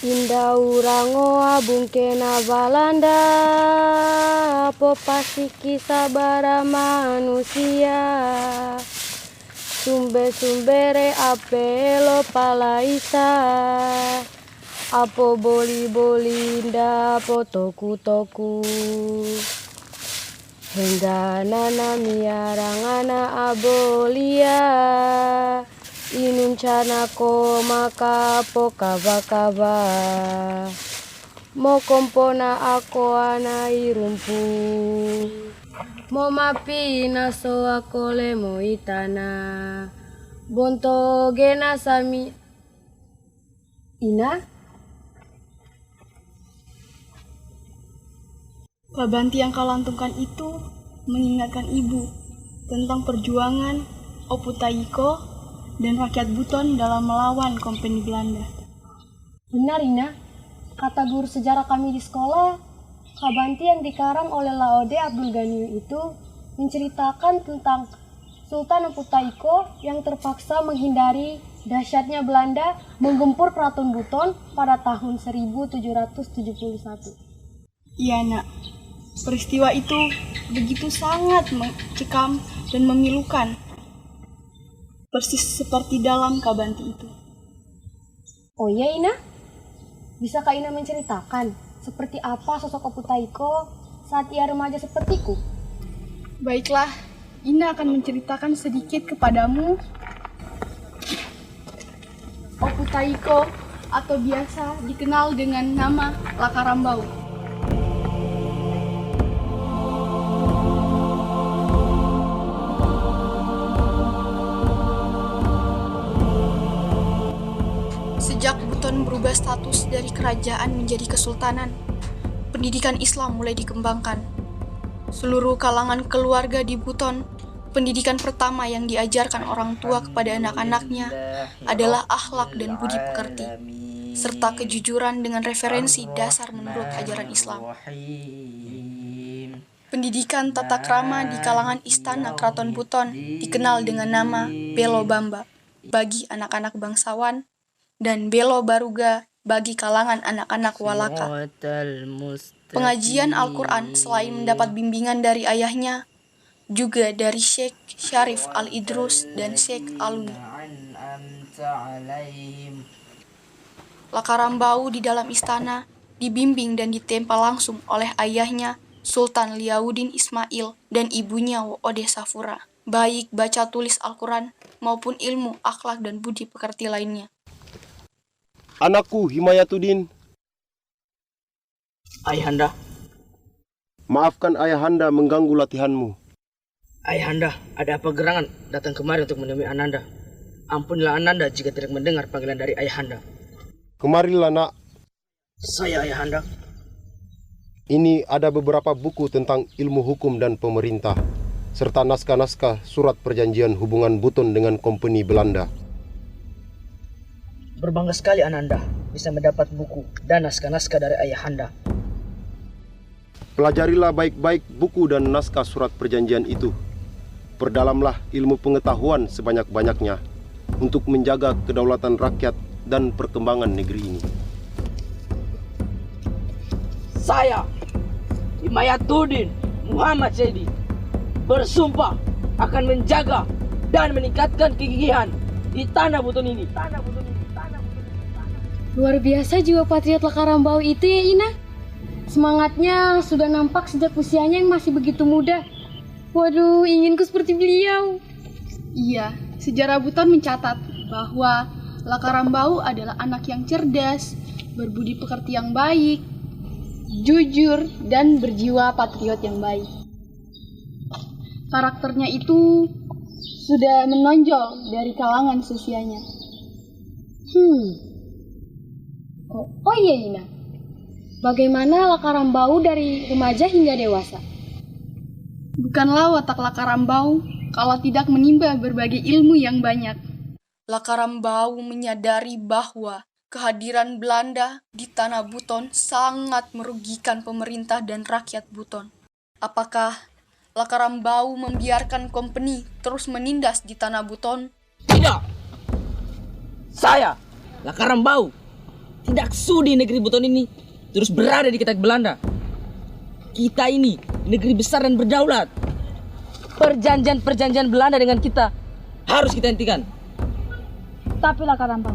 Indah urangoa bungkena balanda, po pasti kisah bara manusia. Sumbe-sumbere apelo palaisa, apo boli-boli indah po toku-toku. Hingga nana miarangana abolia, inun cana ko maka po kaba-kaba. Mo kompona ako anai rumpu, mo mapina so ako le mo itana. Bonto gena sami ina. Kabanti yang kau lantungkan itu mengingatkan ibu tentang perjuangan Opu Taiko dan rakyat Buton dalam melawan Kompeni Belanda. Benar, Ina. Kata guru sejarah kami di sekolah, Kabanti yang dikarang oleh Laode Abdul Ghani itu menceritakan tentang Sultan Opu Taiko yang terpaksa menghindari dahsyatnya Belanda menggempur Keraton Buton pada tahun 1771. Iya, Nak. Peristiwa itu begitu sangat mencekam dan memilukan. Persis seperti dalam Kabanti itu. Oh iya, Ina? Bisakah Ina menceritakan seperti apa sosok Opu Taiko saat ia remaja sepertiku? Baiklah, Ina akan menceritakan sedikit kepadamu. Opu Taiko atau biasa dikenal dengan nama Lakarambau. Sejak Buton berubah status dari kerajaan menjadi kesultanan, pendidikan Islam mulai dikembangkan. Seluruh kalangan keluarga di Buton, pendidikan pertama yang diajarkan orang tua kepada anak-anaknya adalah akhlak dan budi pekerti, serta kejujuran dengan referensi dasar menurut ajaran Islam. Pendidikan tata krama di kalangan istana Keraton Buton dikenal dengan nama Belo Bamba bagi anak-anak bangsawan dan Belo Baruga bagi kalangan anak-anak Walaka. Pengajian Al-Quran selain mendapat bimbingan dari ayahnya, juga dari Syekh Syarif Al-Idrus dan Syekh Alwi. Lakarambau di dalam istana dibimbing dan ditempa langsung oleh ayahnya Sultan Liaudin Ismail dan ibunya Woode Safura, baik baca tulis Al-Quran maupun ilmu akhlak dan budi pekerti lainnya. Anakku Himayatuddin. Ayahanda. Maafkan ayahanda mengganggu latihanmu. Ayahanda, ada apa gerangan datang kemari untuk menemui Ananda? Ampunilah Ananda jika tidak mendengar panggilan dari ayahanda. Kemarilah nak. Saya ayahanda. Ini ada beberapa buku tentang ilmu hukum dan pemerintah, serta naskah-naskah surat perjanjian hubungan Buton dengan Kompeni Belanda. Berbangga sekali Ananda bisa mendapat buku dan naskah-naskah dari ayahanda. Pelajarilah baik-baik buku dan naskah surat perjanjian itu. Perdalamlah ilmu pengetahuan sebanyak-banyaknya untuk menjaga kedaulatan rakyat dan perkembangan negeri ini. Saya, Himayatuddin Muhammad Saidi, bersumpah akan menjaga dan meningkatkan kegigihan di tanah Buton ini. Luar biasa jiwa patriot Lakarambau itu ya, Ina. Semangatnya sudah nampak sejak usianya yang masih begitu muda. Waduh, inginku seperti beliau. Iya, sejarah Buton mencatat bahwa Lakarambau adalah anak yang cerdas, berbudi pekerti yang baik, jujur, dan berjiwa patriot yang baik. Karakternya itu sudah menonjol dari kalangan seusianya. Oh iya, Ina. Bagaimana Lakarambau dari remaja hingga dewasa? Bukanlah watak Lakarambau kalau tidak menimba berbagai ilmu yang banyak. Lakarambau menyadari bahwa kehadiran Belanda di tanah Buton sangat merugikan pemerintah dan rakyat Buton. Apakah Lakarambau membiarkan kompeni terus menindas di tanah Buton? Tidak! Saya, Lakarambau, tidak sudi negeri Buton ini terus berada di keta Belanda. Kita ini negeri besar dan berdaulat. Perjanjian Belanda dengan kita harus kita hentikan. Tapi Lakarambau,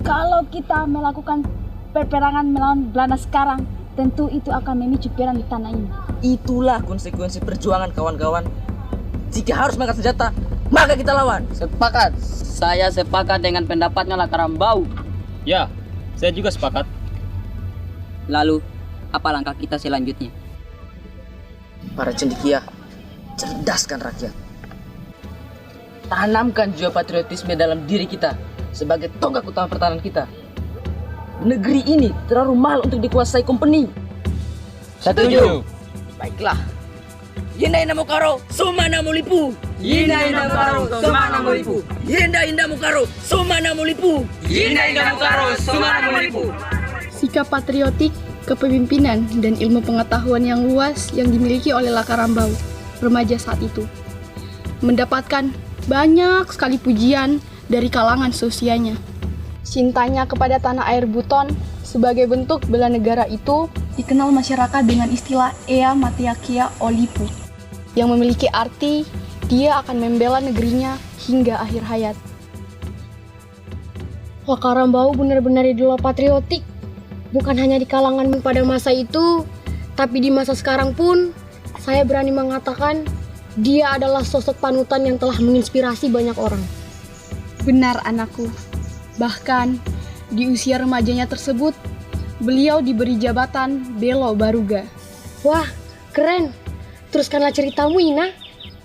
kalau kita melakukan peperangan melawan Belanda sekarang, tentu itu akan memicu perang di tanah ini. Itulah konsekuensi perjuangan kawan-kawan. Jika harus mengangkat senjata, maka kita lawan. Sepakat. Saya sepakat dengan pendapatnya Lakarambau. Ya, saya juga sepakat. Lalu, apa langkah kita selanjutnya? Para cendekia, cerdaskan rakyat. Tanamkan jiwa patriotisme dalam diri kita sebagai tonggak utama pertahanan kita. Negeri ini terlalu mahal untuk dikuasai company. Setuju. Baiklah. Yenda inda mukaro, sumana mulipu. Yinda inda mukaro, sumana mulipu. Yenda inda mukaro, sumana mulipu. Yinda inda mukaro, sumana mulipu. Sikap patriotik, kepemimpinan, dan ilmu pengetahuan yang luas yang dimiliki oleh Lakarambau, remaja saat itu, mendapatkan banyak sekali pujian dari kalangan seusianya. Cintanya kepada tanah air Buton sebagai bentuk bela negara itu dikenal masyarakat dengan istilah Ea Matiakia Olipu, yang memiliki arti dia akan membela negerinya hingga akhir hayat. Lakarambau benar-benar idola patriotik. Bukan hanya di kalangan pada masa itu, tapi di masa sekarang pun, saya berani mengatakan dia adalah sosok panutan yang telah menginspirasi banyak orang. Benar anakku. Bahkan di usia remajanya tersebut, beliau diberi jabatan Belo Baruga. Wah, keren. Teruskanlah ceritamu, Ina.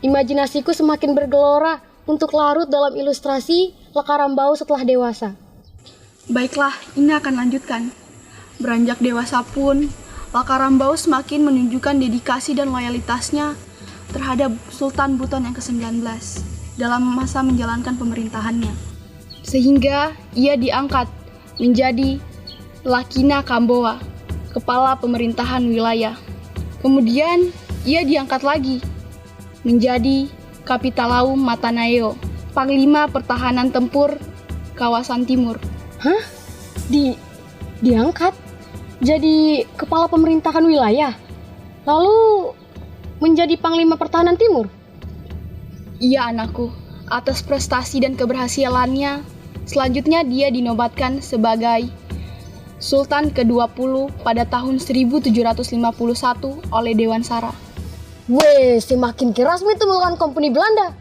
Imajinasiku semakin bergelora untuk larut dalam ilustrasi Lakarambau setelah dewasa. Baiklah, Ina akan lanjutkan. Beranjak dewasa pun, Lakarambau semakin menunjukkan dedikasi dan loyalitasnya terhadap Sultan Buton yang ke-19 dalam masa menjalankan pemerintahannya. Sehingga ia diangkat menjadi Lakina Kamboa, kepala pemerintahan wilayah. Kemudian ia diangkat lagi menjadi Kapitalaum Matanaeo, Panglima Pertahanan Tempur Kawasan Timur. Hah? Diangkat? Jadi kepala pemerintahan wilayah? Lalu menjadi Panglima Pertahanan Timur? Iya anakku, atas prestasi dan keberhasilannya, selanjutnya dia dinobatkan sebagai Sultan ke-20 pada tahun 1751 oleh Dewan Sara. Weh, semakin kerasmu itu melawan kompeni Belanda.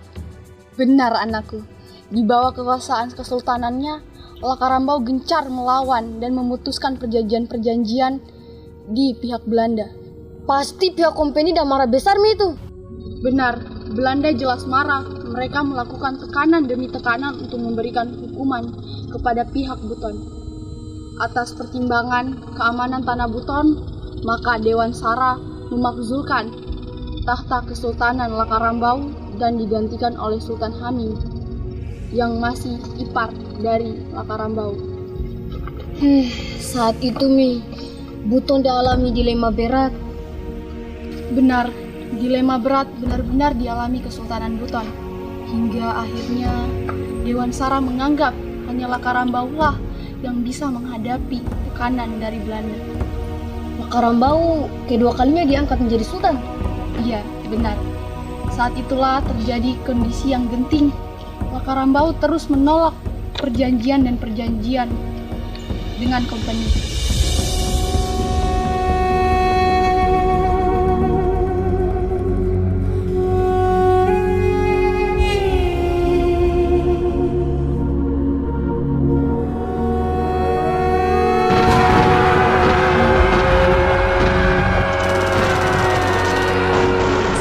Benar anakku, di bawah kekuasaan kesultanannya, Lakarambau gencar melawan dan memutuskan perjanjian-perjanjian di pihak Belanda. Pasti pihak kompeni dah marah besar mi itu. Benar, Belanda jelas marah. Mereka melakukan tekanan demi tekanan untuk memberikan hukuman kepada pihak Buton. Atas pertimbangan keamanan tanah Buton, maka Dewan Sara memakzulkan tahta Kesultanan Lakarambau dan digantikan oleh Sultan Hamid yang masih ipar dari Lakarambau. Saat itu mi, Buton dah alami dilema berat. Benar, dilema berat benar-benar dialami Kesultanan Buton. Hingga akhirnya Dewan Sara menganggap hanya Lakarambau lah yang bisa menghadapi tekanan dari Belanda. Lakarambau kedua kalinya diangkat menjadi sultan. Iya, benar. Saat itulah terjadi kondisi yang genting. Lakarambau terus menolak perjanjian dengan kompeni.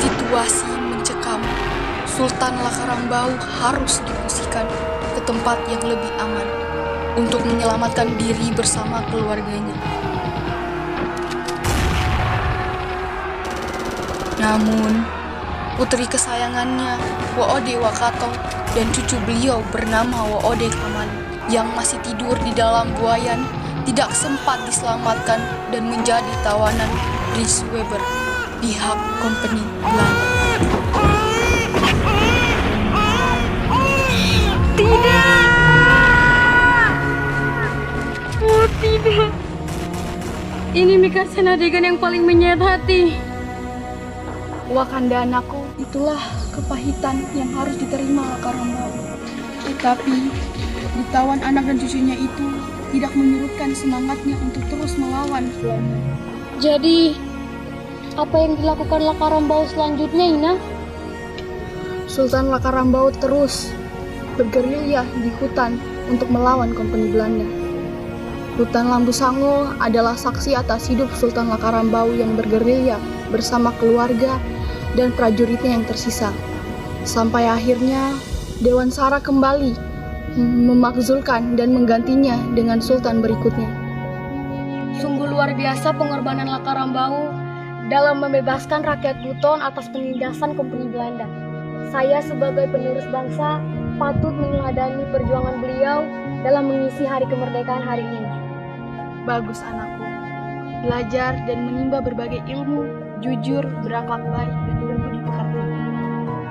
Situasi mencekam. Sultan Lakarambau harus diungsikan ke tempat yang lebih aman untuk menyelamatkan diri bersama keluarganya. Namun, putri kesayangannya, Woode Wakato, dan cucu beliau bernama Woode Kaman yang masih tidur di dalam buayan tidak sempat diselamatkan dan menjadi tawanan Prince Weber, pihak kompeni Belanda. Oh tidak! kami kasihan adegan yang paling menyayat hati. Wakanda anakku, itulah kepahitan yang harus diterima Lakarambau. Tetapi, ditawan anak dan cucunya itu tidak menyurutkan semangatnya untuk terus melawan Belanda. Jadi, apa yang dilakukan Lakarambau selanjutnya, Ina? Sultan Lakarambau terus bergerilya di hutan untuk melawan kompeni Belanda. Hutan Lambu Sango adalah saksi atas hidup Sultan Lakarambau yang bergerilya bersama keluarga dan prajuritnya yang tersisa. Sampai akhirnya Dewan Sara kembali memakzulkan dan menggantinya dengan sultan berikutnya. Sungguh luar biasa pengorbanan Lakarambau dalam membebaskan rakyat Buton atas penindasan kompeni Belanda. Saya sebagai penerus bangsa patut meneladani perjuangan beliau dalam mengisi hari kemerdekaan hari ini. Bagus anakku, belajar dan menimba berbagai ilmu, jujur, berakhlak baik, dan berbudi pekerti.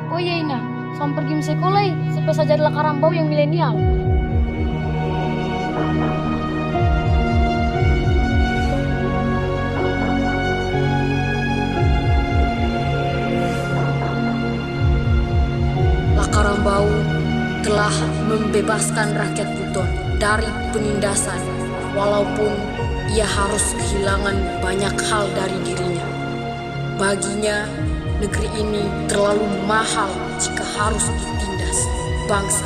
Oh iya Ina, sampai pergi sekolah sampai saja Lakarambau yang milenial. Lakarambau telah membebaskan rakyat Buton dari penindasan, walaupun ia harus kehilangan banyak hal dari dirinya. Baginya, negeri ini terlalu mahal jika harus ditindas bangsa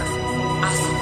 asing.